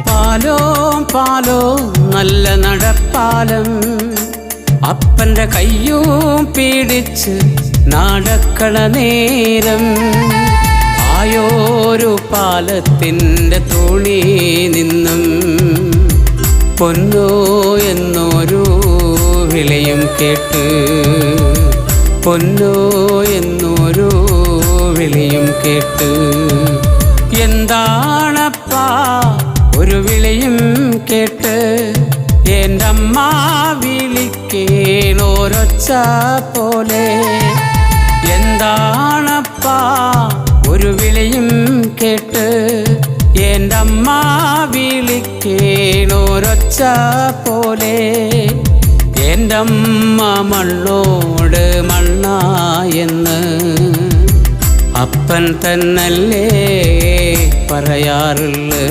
പാലോ പാലോ നല്ല നടപ്പാലം, അപ്പൻ്റെ കയ്യും പിടിച്ച് നടക്കണ നേരം ആയോരു പാലത്തിൻ്റെ തുണി നിന്നും പൊന്നോ എന്നൊരു വിളിയും കേട്ട്, പൊന്നോ എന്നൊരു വിളിയും കേട്ട്. എന്താണപ്പാ ഒരു വിളിയും കേട്ട്, എൻ്റെ അമ്മ വിളിക്കേണോരൊച്ച പോലെ. എന്താണപ്പാ ഒരു വിളിയും കേട്ട്, എൻ്റെ അമ്മ വിളിക്കേണോരൊച്ച പോലെ. എൻ്റെ അമ്മ മണ്ണോട് മണ്ണായെന്ന് അപ്പൻ തന്നല്ലേ പറയാറുള്ളു.